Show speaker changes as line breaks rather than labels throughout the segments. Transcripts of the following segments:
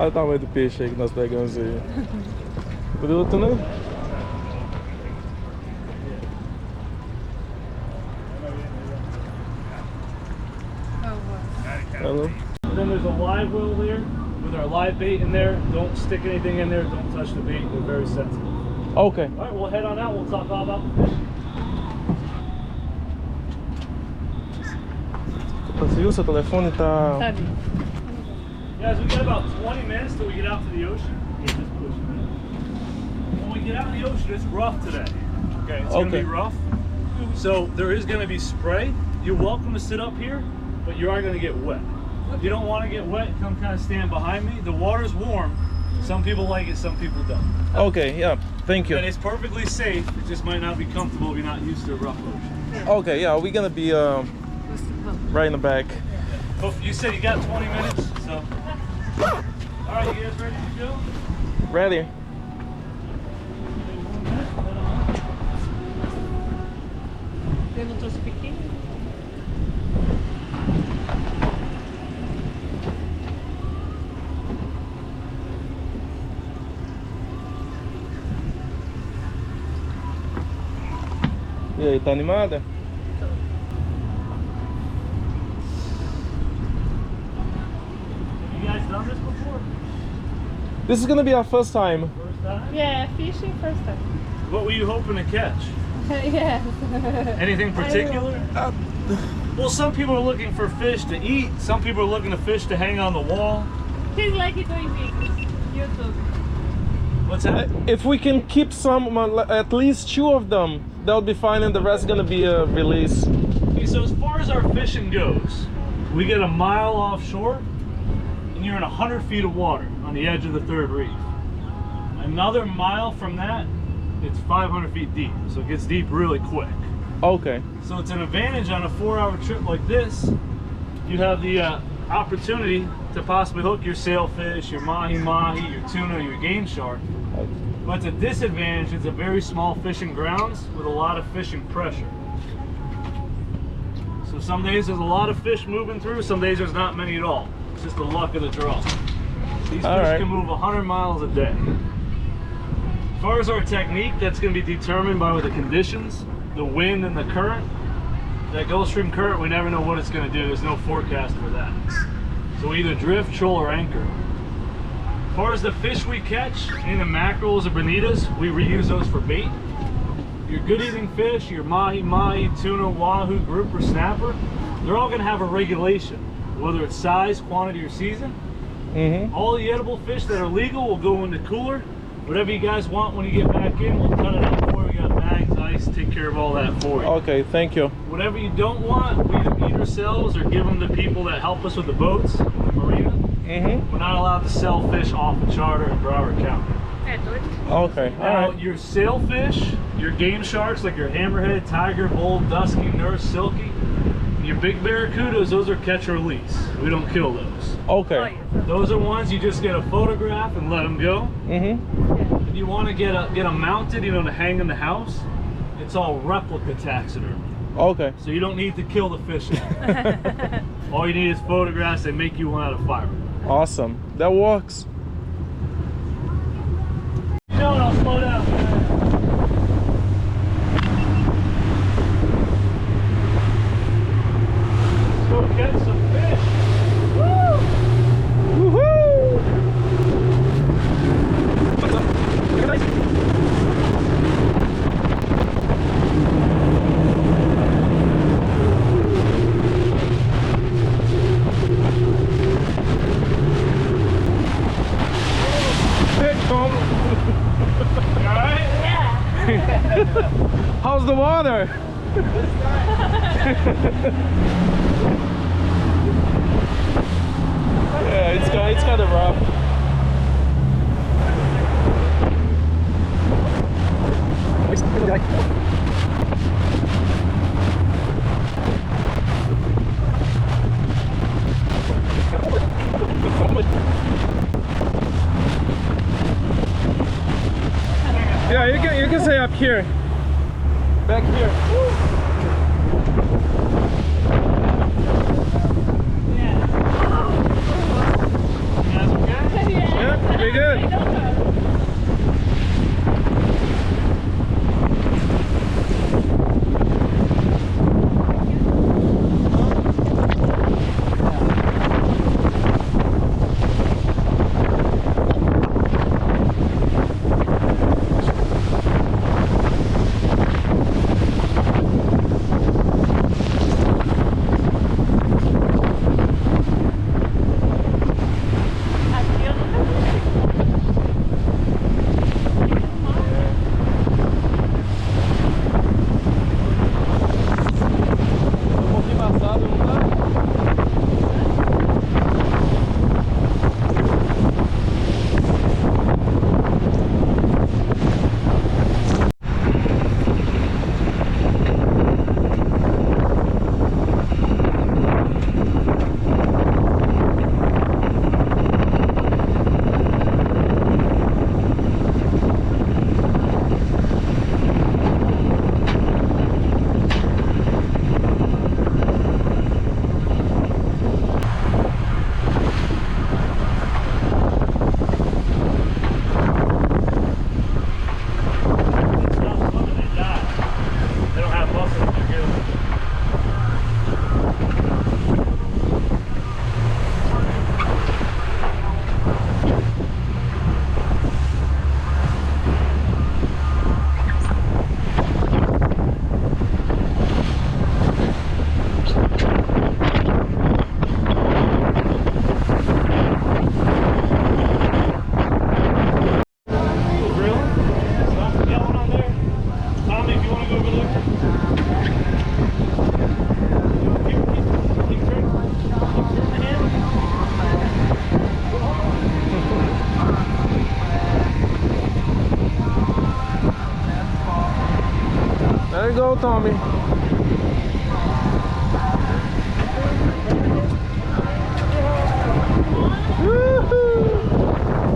Olha o tamanho do peixe aí que nós pegamos aí. Bruto, né? Hello.
Then there's a live well there with our live bait in there. Don't stick anything in there. Don't touch the bait. They're very sensitive.
Okay.
All right, we'll head on out. We'll talk all about the fishing.
Você viu, seu telefone tá...
Sabe?
Guys, we got about 20 minutes till we get out to the ocean. When we get out in the ocean, it's rough today. Okay, it's gonna be rough. So there is gonna be spray. You're welcome to sit up here, but you are gonna get wet. If you don't want to get wet, come kind of stand behind me. The water's warm. Some people like it, some people don't.
Okay, yeah, thank you.
And it's perfectly safe. It just might not be comfortable if you're not used to a rough ocean.
Okay, yeah, we're gonna be right in the back.
Oh, you said you got 20 minutes, so. All right, you guys ready to go?
Ready?
Você não trouxe pequeno?
E aí, tá animada?
You guys done this before?
This is gonna be our first time.
First time?
Yeah, fishing first time.
What were you hoping to catch?
Yes.
Anything particular? Well, some people are looking for fish to eat. Some people are looking for fish to hang on the wall.
He's like doing videos. YouTube.
What's that?
If we can keep some, at least 2 of them, that'll be fine, and the rest is gonna be a release.
Okay, so as far as our fishing goes, we get a mile offshore, and you're in 100 feet of water on the edge of the third reef. Another mile from that, it's 500 feet deep, so it gets deep really quick.
Okay.
So it's an advantage on a 4-hour trip like this. You have the opportunity to possibly hook your sailfish, your mahi-mahi, your tuna, your game shark. But it's a disadvantage. It's a very small fishing grounds with a lot of fishing pressure. So some days there's a lot of fish moving through, some days there's not many at all. It's just the luck of the draw. These fish can move 100 miles a day. As far as our technique, that's going to be determined by the conditions, the wind and the current. That Gulf Stream current, we never know what it's going to do. There's no forecast for that. So we either drift, troll, or anchor. As far as the fish we catch, any of the mackerels or bonitos, we reuse those for bait. Your good eating fish, your mahi-mahi, tuna, wahoo, grouper, snapper, they're all going to have a regulation, whether it's size, quantity, or season. All the edible fish that are legal will go in the cooler. Whatever you guys want when you get back in, we'll cut it up for you. We got bags, ice, take care of all that for you.
Okay, thank you.
Whatever you don't want, we either eat ourselves or give them to people that help us with the boats, the marina. We're not allowed to sell fish off the charter in Broward County.
Okay,
Now, your sailfish, your game sharks like your hammerhead, tiger, bull, dusky, nurse, silky, your big barracudas, those are catch or release. We don't kill those.
Okay.
Those are ones you just get a photograph and let them go. If you want to get them mounted, you know, to hang in the house, it's all replica taxidermy.
Okay.
So you don't need to kill the fish. All you need is photographs that make you one out of fiber.
Awesome. That works.
You know, and I'll slow down. Let's go catch some fish.
Woo! Woohoo! How's the water? Yeah, it's kind of rough. Yeah, you can stay up here. Back here.
Yeah.
You guys okay?
Yeah.
Pretty good. There you go, Tommy. Woohoo!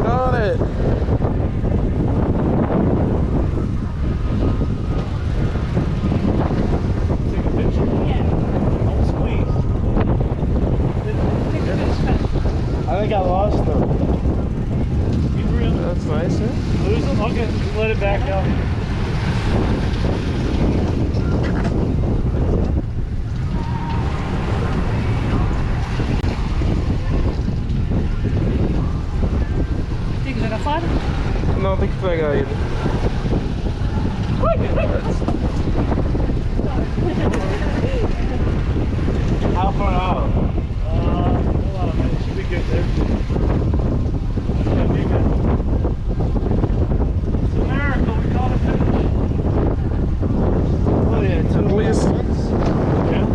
Got it.
Take a picture.
Yeah.
Don't squeeze.
I think I lost them.
Be real.
That's nice, huh?
Lose them? Okay, just let it back out.
Tem que jogar fora?
Não, tem que pegar ele.
How far out?
Hold on a minute. Should be good there. Yeah, be good. It's a miracle. We caught a fish.
What is it?
At least.
Yeah.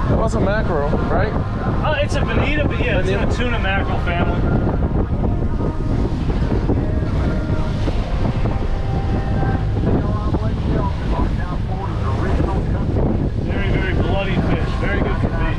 That was a mackerel, right?
It's a bonito, but yeah, it's in the tuna mackerel family. Very, very bloody fish. Very good for bait.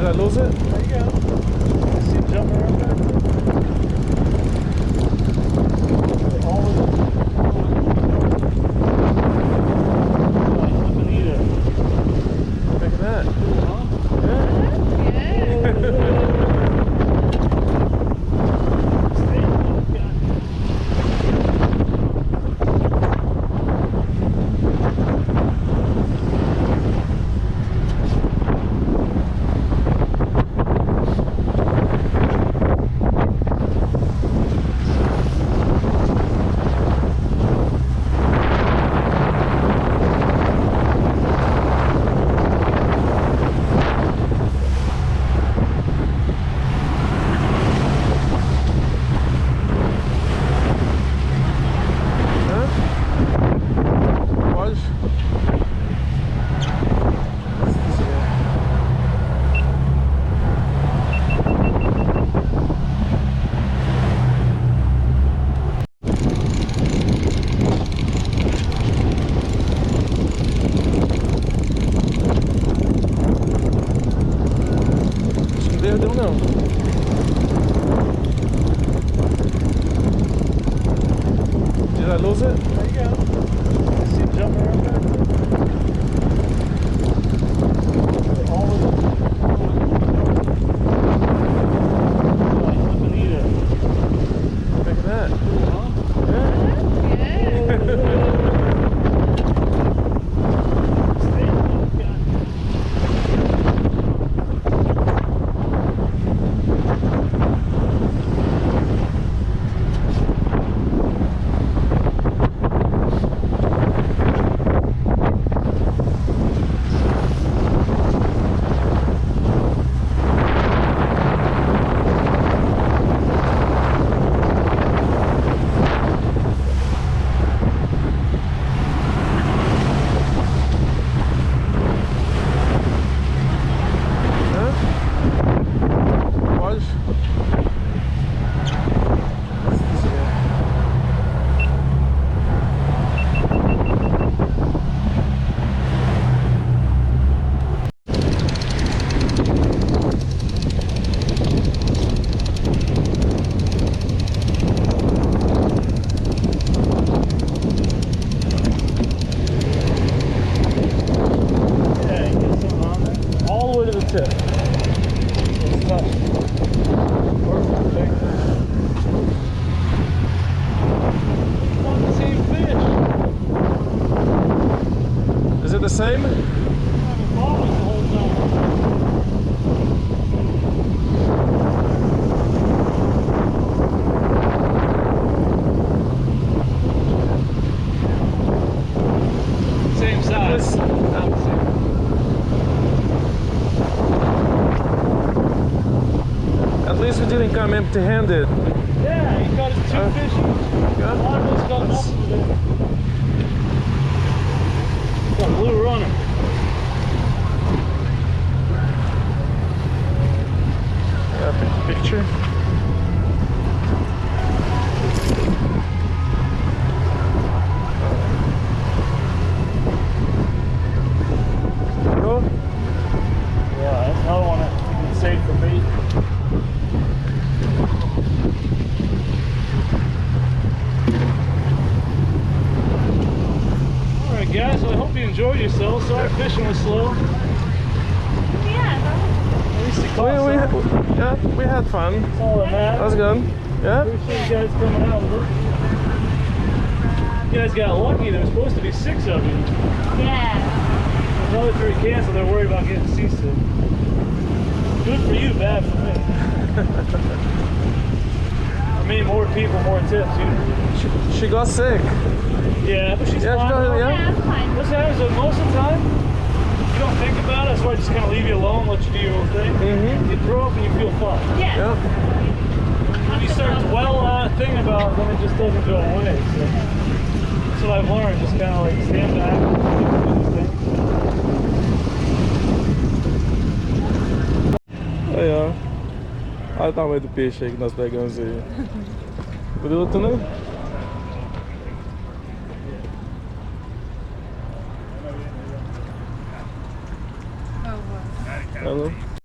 Did I lose it?
There you go. I see him jumping around back there. All of them. Bonito.
Look at that.
Huh?
Yeah. Perdeu não. Did I lose it?
There you go. I see him jumping around back there. All of them. Bonito.
Look at that.
Huh?
Yeah.
tip. It's tough. Perfect. On the same fish.
Is it the same?
I've been following the whole time. Same size.
At least we didn't come empty-handed.
Yeah, he got his two fish.
Yeah.
A lot of us got nothing today. Got a blue runner.
Yeah, picture. Go.
Yeah, that's another one that you can save for me. Alright guys, well, I hope you enjoyed yourselves. Sorry fishing was slow. At least it caught some.
We had fun.
That's all that
That
matters.
was good. Yeah.
Appreciate you guys coming out with us. You guys got lucky. There was supposed to be 6 of you.
Yeah.
Another 3 canceled. They're worried about getting seasick. Good for you, bad for me. I mean, more people, more tips.
She got sick.
Yeah, but she's
Yeah,
fine.
she got,
Yeah,
yeah.
I'm fine.
What's happens is most of the time, you don't think about it, so I just kind of leave you alone, let you do your own thing.
Mm-hmm.
You throw up and you feel fine.
Yeah.
Yeah.
When you start to dwell on it, think about it, then it just doesn't go away. So that's what I've learned, just kind of like stand back and do things.
Aí, ó. Olha o tamanho do peixe aí que nós pegamos aí. Viu, Tuna?
Oh, wow.
Hello.